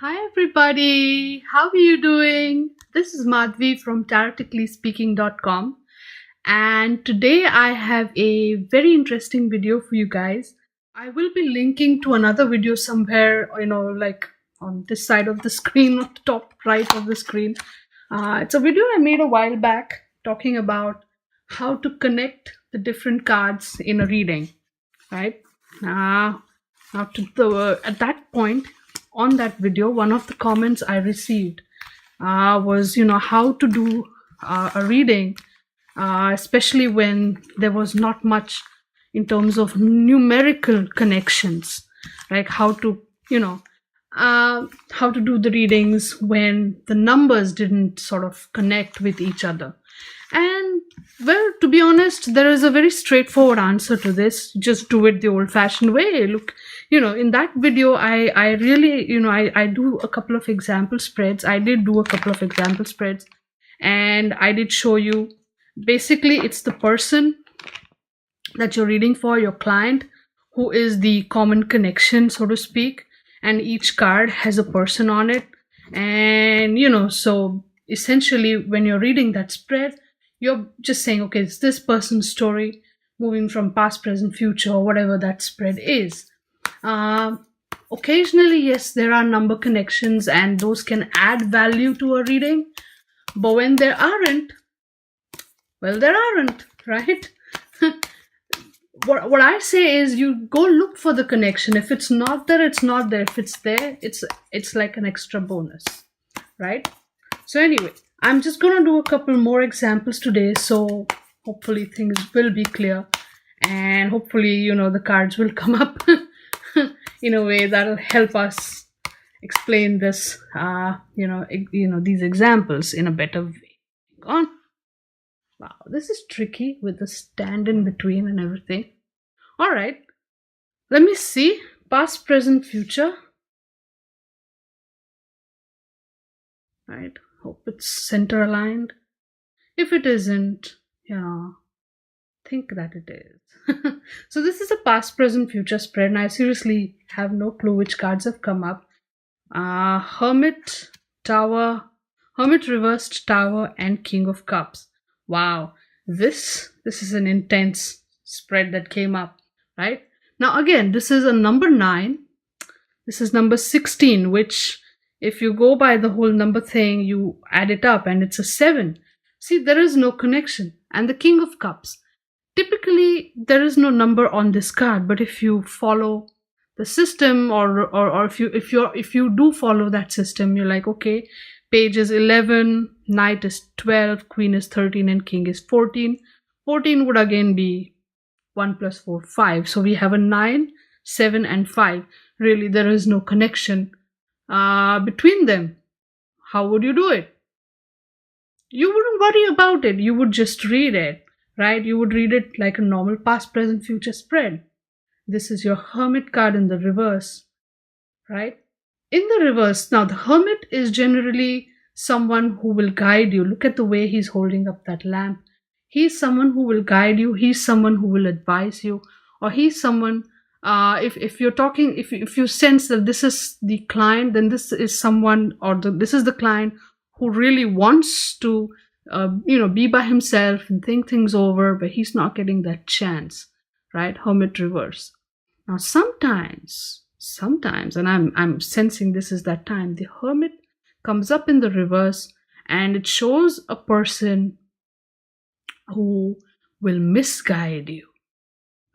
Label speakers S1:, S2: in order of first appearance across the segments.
S1: Hi everybody, how are you doing? This is Madhvi from tarotticallyspeaking.com, and today I have a very interesting video for you guys. I will be linking to another video somewhere, like on this side of the screen, on the top right of the screen. It's a video I made a while back talking about how to connect the different cards in a reading, right? Now at that point on that video, one of the comments I received was, how to do a reading, especially when there was not much in terms of numerical connections, like you know, how to do the readings when the numbers didn't sort of connect with each other. And well, to be honest, there is a very straightforward answer to this. Just do it the old fashioned way. Look, in that video, I really, I do a couple of example spreads. I did do a couple of example spreads, and I did show you basically it's the person that you're reading for, your client, who is the common connection, so to speak, and each card has a person on it. And so essentially when you're reading that spread, you're just saying, okay, it's this person's story moving from past, present, future, or whatever that spread is. Occasionally, yes, there are number connections and those can add value to a reading, but when there aren't, well, there aren't, right? What I say is you go look for the connection. If it's not there, it's not there. If it's there, it's like an extra bonus, right? So anyway, I'm just gonna do a couple more examples today, so hopefully things will be clear, and hopefully the cards will come up in a way that'll help us explain this these examples in a better way. Go on. Wow, this is tricky with the stand in between and everything. All right, let me see. Past, present, future. Right, hope it's center aligned. If it isn't, think that it is. So this is a past, present, future spread, and I seriously have no clue which cards have come up. Hermit, Tower, Hermit reversed, Tower, and King of Cups. Wow, this is an intense spread that came up, right? Now again, this is a number 9. This is number 16, which if you go by the whole number thing, you add it up and it's a 7. See, there is no connection. And the King of Cups. Typically, there is no number on this card, but if you follow the system, or if you do follow that system, you're like, okay, page is 11, knight is 12, queen is 13, and king is 14. 14 would again be 1 plus 4, 5. So we have a 9, 7, and 5. Really, there is no connection between them. How would you do it? You wouldn't worry about it. You would just read it, right? You would read it like a normal past, present, future spread. This is your Hermit card in the reverse, right? In the reverse, now the Hermit is generally someone who will guide you. Look at the way he's holding up that lamp. He's someone who will guide you. He's someone who will advise you, or he's someone. If you're talking, if you sense that this is the client, then this is someone, or this is the client who really wants to, be by himself and think things over, but he's not getting that chance, right? Hermit reverse. Now sometimes, and I'm sensing this is that time, the Hermit comes up in the reverse, and it shows a person who will misguide you,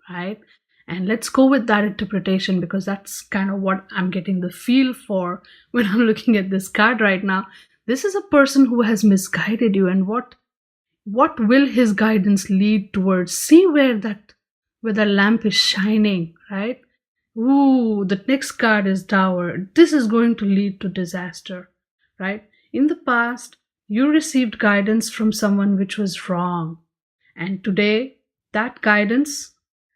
S1: right? And let's go with that interpretation, because that's kind of what I'm getting the feel for when I'm looking at this card right now. This is a person who has misguided you, and what will his guidance lead towards? See where the lamp is shining, right? Ooh, the next card is Tower. This is going to lead to disaster, right? In the past, you received guidance from someone which was wrong, and today that guidance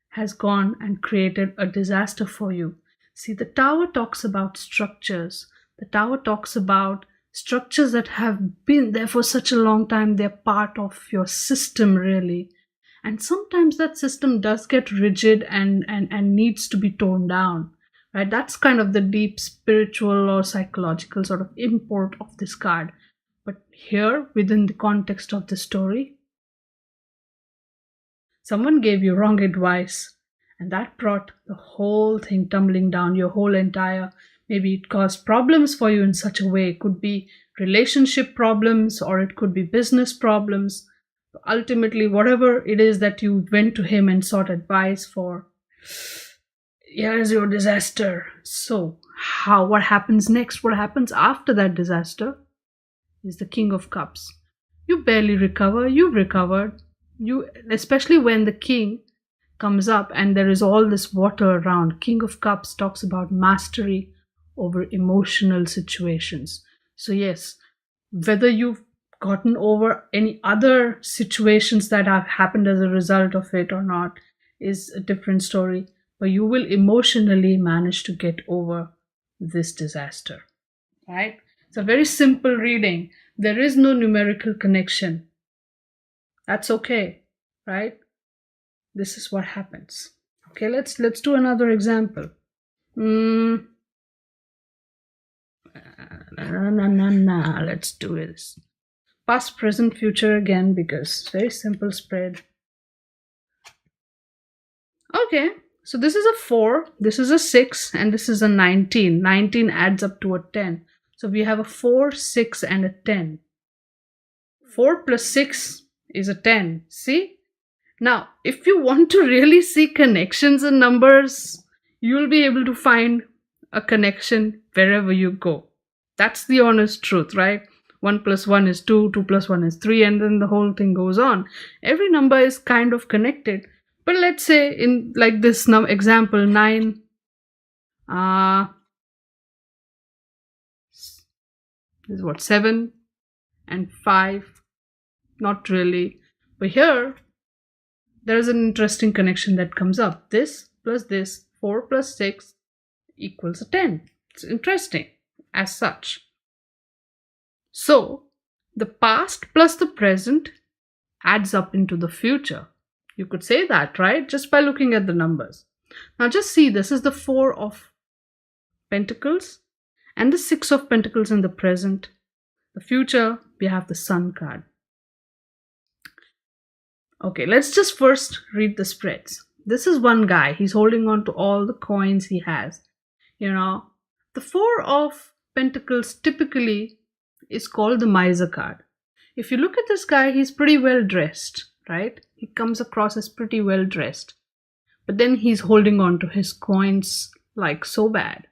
S1: has gone and created a disaster for you. See, the Tower talks about structures. The Tower talks about structures that have been there for such a long time. They're part of your system, really. And sometimes that system does get rigid and needs to be torn down, right? That's kind of the deep spiritual or psychological sort of import of this card. But here, within the context of the story, someone gave you wrong advice, and that brought the whole thing tumbling down. Your whole entire, maybe it caused problems for you in such a way. It could be relationship problems, or it could be business problems. Ultimately, whatever it is that you went to him and sought advice for, here's your disaster. So what happens next? What happens after that disaster is the King of Cups. You barely recover. You've recovered. You, especially when the king comes up and there is all this water around. King of Cups talks about mastery over emotional situations. So yes, whether you've gotten over any other situations that have happened as a result of it or not is a different story, but you will emotionally manage to get over this disaster, right? It's a very simple reading. There is no numerical connection. That's okay, right? This is what happens. Okay, let's do another example. Let's do this. Past, present, future again, because very simple spread. Okay, so this is a 4, this is a 6, and this is a 19. 19 adds up to a 10. So we have a 4, 6, and a 10. 4 plus 6 is a 10. See? Now, if you want to really see connections in numbers, you'll be able to find a connection wherever you go. That's the honest truth, right? 1 plus 1 is 2, 2 plus 1 is 3, and then the whole thing goes on. Every number is kind of connected. But let's say in like this example, 9, is what, 7 and 5, not really. But here, there is an interesting connection that comes up. This plus this, 4 plus 6 equals a 10. It's interesting as such. So, the past plus the present adds up into the future. You could say that, right? Just by looking at the numbers. Now just see, this is the 4 of Pentacles and the 6 of Pentacles in the present. The future, we have the Sun card. Okay, let's just first read the spreads. This is one guy. He's holding on to all the coins he has. You know, the 4 of Pentacles typically is called the Miser card. If you look at this guy, he's pretty well dressed, right? He comes across as pretty well dressed. But then he's holding on to his coins like so bad.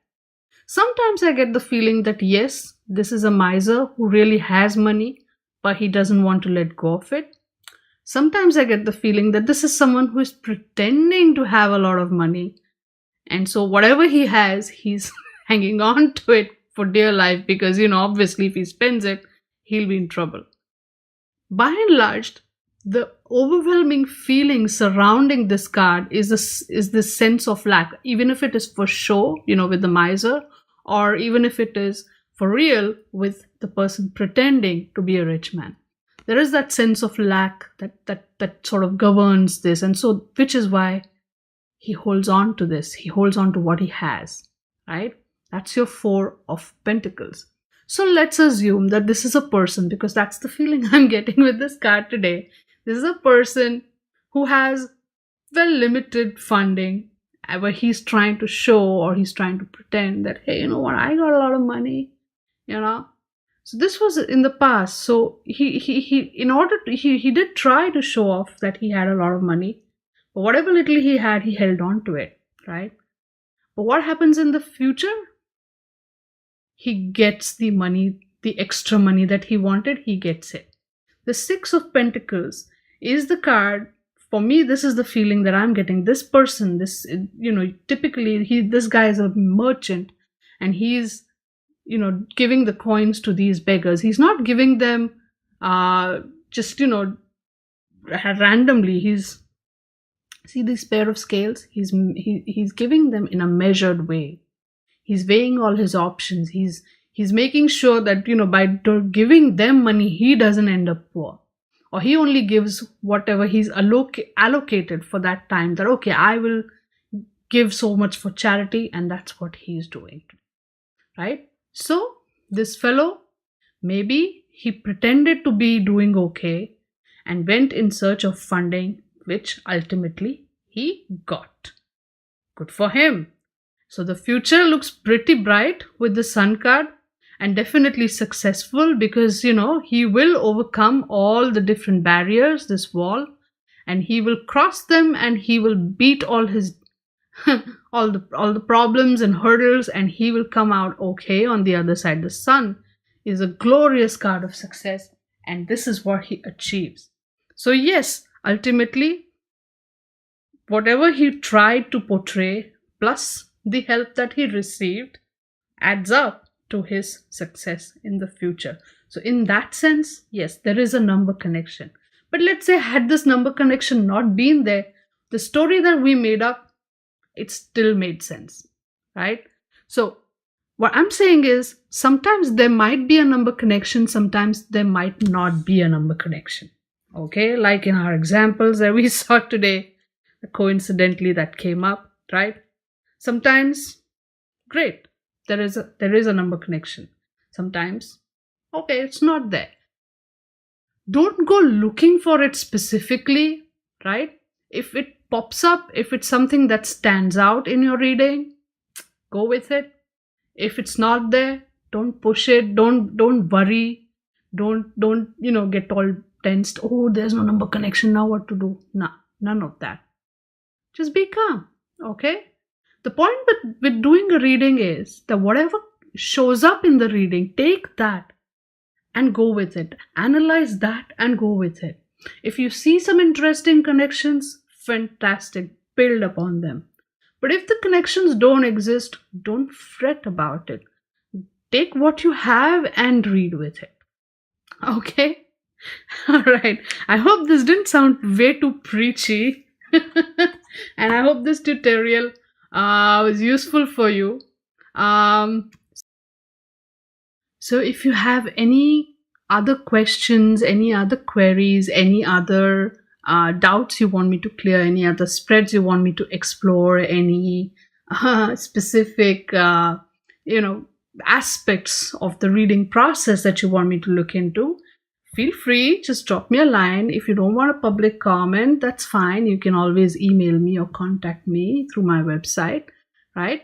S1: Sometimes I get the feeling that yes, this is a miser who really has money, but he doesn't want to let go of it. Sometimes I get the feeling that this is someone who is pretending to have a lot of money. And so whatever he has, he's hanging on to it for dear life because, you know, obviously if he spends it, he'll be in trouble. By and large, the overwhelming feeling surrounding this card is this sense of lack, even if it is for show, you know, with the miser, or even if it is for real with the person pretending to be a rich man. There is that sense of lack that sort of governs this, and so which is why he holds on to this. He holds on to what he has, right? That's your 4 of Pentacles. So let's assume that this is a person, because that's the feeling I'm getting with this card today. This is a person who has well limited funding, where he's trying to show or he's trying to pretend that, hey, you know what, I got a lot of money, you know. So this was in the past. So he did try to show off that he had a lot of money, but whatever little he had, he held on to it, right? But what happens in the future? He gets the money, the extra money that he wanted, he gets it. The 6 of Pentacles is the card. For me, this is the feeling that I'm getting. This person, this, you know, typically this guy is a merchant and he's, you know, giving the coins to these beggars. He's not giving them just, you know, randomly. See this pair of scales? He's giving them in a measured way. He's weighing all his options. He's making sure that, you know, by giving them money, he doesn't end up poor. Or he only gives whatever he's allocated for that time. That, okay, I will give so much for charity, and that's what he's doing, right? So this fellow, maybe he pretended to be doing okay and went in search of funding, which ultimately he got. Good for him. So the future looks pretty bright with the Sun card, and definitely successful, because he will overcome all the different barriers, this wall, and he will cross them, and he will beat all his all the problems and hurdles, and he will come out okay on the other side. The Sun is a glorious card of success, and this is what he achieves. So yes, ultimately, whatever he tried to portray, plus the help that he received, adds up to his success in the future. So in that sense, yes, there is a number connection. But let's say, had this number connection not been there, the story that we made up, it still made sense, right? So what I'm saying is, sometimes there might be a number connection, sometimes there might not be a number connection. Okay, like in our examples that we saw today, coincidentally that came up, right? Sometimes, great, there is a number connection. Sometimes, okay, it's not there. Don't go looking for it specifically, right? If it pops up, if it's something that stands out in your reading, go with it. If it's not there, don't push it. Don't worry. Don't get all tensed. Oh, there's no number connection, now what to do? Nah, none of that. Just be calm, okay? The point with doing a reading is that whatever shows up in the reading, take that and go with it. Analyze that and go with it. If you see some interesting connections, fantastic, build upon them. But if the connections don't exist, don't fret about it. Take what you have and read with it. Okay? Alright. I hope this didn't sound way too preachy. And I hope this tutorial was useful for you. So if you have any other questions, any other queries, any other doubts you want me to clear, any other spreads you want me to explore, any specific aspects of the reading process that you want me to look into, feel free, just drop me a line. If you don't want a public comment, that's fine. You can always email me or contact me through my website, right?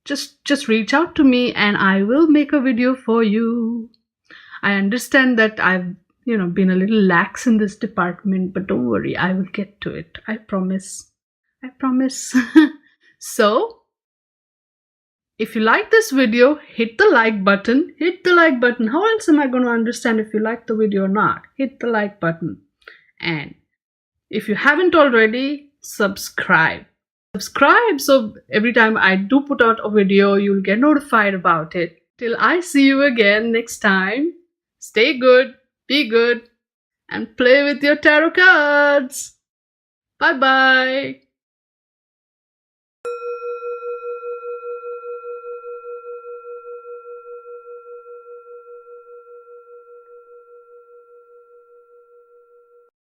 S1: Just reach out to me and I will make a video for you. I understand that I've been a little lax in this department, but don't worry, I will get to it. I promise. So if you like this video, hit the like button. How else am I going to understand if you like the video or not? Hit the like button. And if you haven't already, subscribe. So every time I do put out a video, you'll get notified about it. Till I see you again next time, stay good, be good, and play with your tarot cards. Bye-bye.